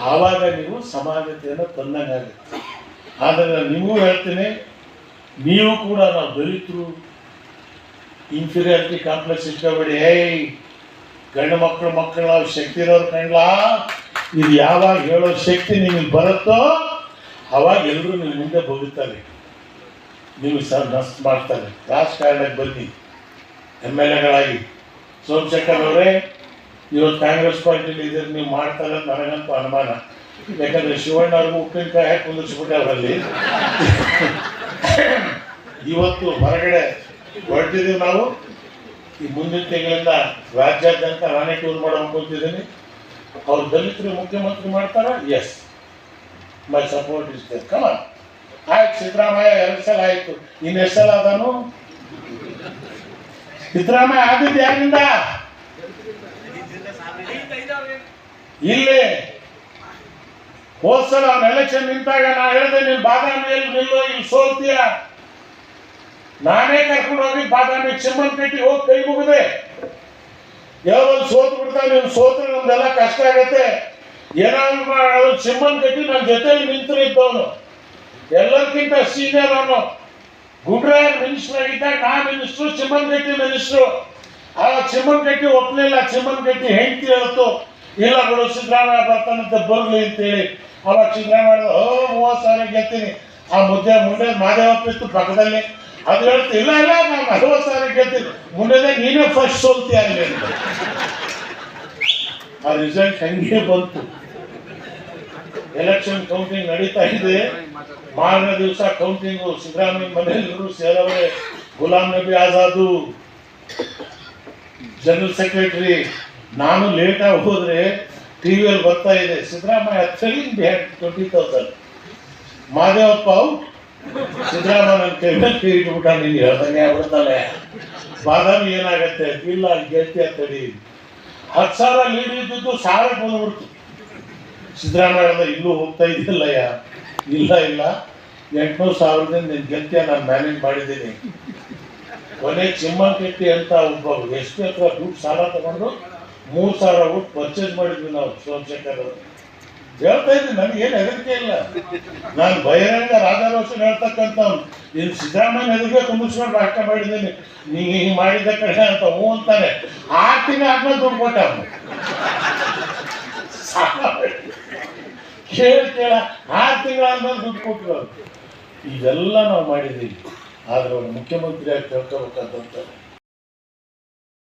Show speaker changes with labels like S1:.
S1: ಆವಾಗ ನೀವು ಸಮಾನತೆಯನ್ನು ತಂದಂಗಾಗುತ್ತೆ. ಆದರೆ ನಾನು ನಿಮಗೂ ಹೇಳ್ತೀನಿ, ನೀವು ಕೂಡ ನಾವು ದಲಿತರು ಇನ್ಫೀರಿಯಾರಿಟಿ ಕಾಂಪ್ಲೆಕ್ಸ್ ಇಟ್ಕೋಬೇಡಿ. ಗಂಡು ಮಕ್ಕಳು ನಾವು ಶಕ್ತಿ ಇರೋರು ಕಂಡ್ಲಾ, ಇದು ಯಾವಾಗ ಹೇಳೋ ಶಕ್ತಿ ನಿಮಗೆ ಬರುತ್ತೋ ಅವಾಗ ಎಲ್ಲರೂ ನಿಮ್ಮ ಮುಂದೆ ಬದುಕ್ತಾರೆ, ನಿಮಗೆ ನಷ್ಟ ಮಾಡ್ತಾರೆ. ರಾಜಕಾರಣಕ್ಕೆ ಬನ್ನಿ, MLA ಸೋಮಶೇಖರ್ ಅವರೇ, ಇವತ್ತು ಕಾಂಗ್ರೆಸ್ ಪಾರ್ಟಿಲಿ ಇದ್ರೆ ನೀವು ಮಾಡ್ತಾರೆ ಅಂತ ನನಗಂತೂ ಅನುಮಾನ. ಯಾಕಂದರೆ ಶಿವಣ್ಣ ಅವ್ರಿಗೂ ಉಪ್ಪಿನಕಾಯಿ ಹಾಕಿ ಕುಂದಿಸ್ಬಿಟ್ಟವರಲ್ಲಿ. ಇವತ್ತು ಹೊರಗಡೆ ಹೊರಟಿದ್ದೀವಿ ನಾವು. ಈ ಮುಂದಿನ ತಿಂಗಳಿಂದ ರಾಜ್ಯಾದ್ಯಂತ ನಾನೇ ಟೂರ್ ಮಾಡಬೇಕು ಅಂತಿದ್ದೀನಿ. ಅವ್ರು ದಲಿತರು ಮುಖ್ಯಮಂತ್ರಿ ಮಾಡ್ತಾರ? Yes, my support is there. ಕಮ ಆಯ್ತು, ಸಿದ್ದರಾಮಯ್ಯ 2 ಸಲ ಆಯ್ತು, ಇನ್ನು ಎಷ್ಟು ಸಲ ಅದಾನು? ಸಿದ್ದರಾಮಯ್ಯ ಆಗಿದ್ದು ಯಾರಿಂದ? ಇಲ್ಲಿ ಹೋದ್ಸಲ ಅವ್ನ ಎಲೆಕ್ಷನ್ ನಿಂತಾಗ ನಾ ಹೇಳಿದೆ, ನೀನು ಬಾದಾಮಿಯಲ್ಲಿ ನಿಲ್ಲೋ, ಇಲ್ಲಿ ಸೋಲ್ತೀಯ. ನಾನೇ ಕರ್ಕೊಂಡು ಹೋಗಿ ಬಾದಾಮಿ ಚಿಮ್ಮನಕಟ್ಟಿ ಹೋಗಿ ಕೈ ಮುಗಿದೆ. ಯಾವಾಗ ಸೋತು ಬಿಡ್ತಾವೆ, ನೀನು ಸೋತ್ರೆ ನಮ್ದೆಲ್ಲ ಕಷ್ಟ ಆಗತ್ತೆ. ಏನಾದ್ರು ಮಾಡೋದು, ಚಿಮ್ಮನಕಟ್ಟಿ ನನ್ನ ಜೊತೆಲಿ ನಿಂತಿದ್ದವನು, ಎಲ್ಲರಿಗಿಂತ ಸೀನಿಯರ್ ಅವನು. ಗುಡ್ರಾಯ ಮಿನಿಸ್ಟರ್ ಆಗಿದ್ದಾಗ ನಾ ಮಿನಿಸ್ಟ್ರು, ಚಿಮ್ಮನಕಟ್ಟಿ ಮಿನಿಸ್ಟ್ರು. ಆಗ ಚಿಮ್ಮನಕಟ್ಟಿ ಒಪ್ಪಲಿಲ್ಲ. ಚಿಮ್ಮನಕಟ್ಟಿ ಹೆಂಡತಿ ಹೇಳ್ತು, ಇಲ್ಲ ಬಿಡು ಸಿದ್ದರಾಮಯ್ಯ ಬರ್ತಾನಂತೆ, ಬರಲಿ ಅಂತೇಳಿ. ಅವಾಗ ಸಿದ್ದರಾಮಯ್ಯ 30,000 ಗೆಲ್ತೀನಿ. ಆ ಮುಂದೆ ಮಾದೇವಪ್ಪ ಇತ್ತು ಪಕ್ಕದಲ್ಲಿ, ಅದು ಹೇಳ್ತು, ಇಲ್ಲ ನಾನು 40,000 ಗೆಲ್ತೀನಿ, ಮುಂದೆ ನೀನೇ ಫಸ್ಟ್ ಸೋಲ್ತೀಯ ಅಲ್ಲಿ ಅಂತ. ಆ ರಿಸಲ್ಟ್ ಹಂಗೆ ಬಂತು. ಎಲೆಕ್ಷನ್ ಕೌಂಟಿಂಗ್ ನಡೀತಾ ಇದೆ. ಮಾರನೇ ದಿವಸ ಕೌಂಟಿಂಗು. ಸಿದ್ದರಾಮಯ್ಯ ಮನೆಯಲ್ಲರೂ ಸೇರವರೆ. Ghulam Nabi Azad general secretary. ನಾನು ಲೇಟಾಗಿ ಹೋದ್ರೆ ಟಿವಿಯಲ್ಲಿ ಬರ್ತಾ ಇದೆ, Siddaramaiah thrilling behind 20,000. Mahadevappa out. Siddaramaiah ನನ್ನ ಕೈ ಮೇಲೆ ಕೈ ಇಟ್ಬಿಟ್ಟ, ನೀನು ಹೇಳ್ದಂಗೆ ಆಗ್ಬಿಡ್ತಾನೆ. ಬಾದಾಮಿ ಏನಾಗತ್ತೆ, ಇಲ್ಲ ಗೆಲ್ತಿ ಅಂತೇಳಿ 10,000 ಲೀಡ್ ಇದ್ದಿದ್ದು 1,000 ಬಂದ್ಬಿಡ್ತು. ಸಿದ್ದರಾಮಯ್ಯ ಇಲ್ಲೂ ಹೋಗ್ತಾ ಇದೆಯಲ್ಲಯ್ಯ, ಇಲ್ಲ 800,000 ನೀನು ಗೆಲ್ತಿಯ, ನಾನು ಮ್ಯಾನೇಜ್ ಮಾಡಿದ್ದೀನಿ. ಕೊನೆ ಚಿಮ್ಮನಕಟ್ಟಿ ಅಂತ ಒಬ್ಬ ಎಷ್ಟು ಹತ್ರ ದುಡ್ಡು ಸಾಲ ತಗೊಂಡು 3,000 ಊಟ ಪರ್ಚೇಸ್ ಮಾಡಿದ್ವಿ ನಾವು. ಸೋಮಶೇಖರ್ ಅವರು ಹೇಳ್ತಾ ಇದ್ದೀನಿ, ನನಗೇನು ಹೆದರಿಕೆ ಇಲ್ಲ. ನಾನು ಬಹಿರಂಗ ರಾಜಾರೋಷನ್ ಹೇಳ್ತಕ್ಕಂಥವ್ನು. ಇನ್ನು ಸಿದ್ದರಾಮಯ್ಯ ಎದುರಿಗೆ ಕುಂದಿಸ್ಕೊಂಡು ರಾಷ್ಟ್ರ ಮಾಡಿದ್ದೀನಿ, ನೀವು ಹಿಂಗೆ ಮಾಡಿದ್ದ ಕಡೆ ಅಂತ ಹ್ಞೂ ಅಂತಾನೆ. 6 ತಿಂಗಳು ಆದ್ಮೇಲೆ ದುಡ್ಡು ಕೊಟ್ಟ ಅವನು. ಕೇಳ 6 ತಿಂಗಳಾದ್ಮೇಲೆ ದುಡ್ಡು ಕೊಟ್ಟರು. ಇದೆಲ್ಲ ನಾವು ಮಾಡಿದ್ದೀವಿ. ಆದರೆ ಅವ್ರು ಮುಖ್ಯಮಂತ್ರಿಯಾಗಿ ತಿಳ್ಕೋಬೇಕಾದಂಥ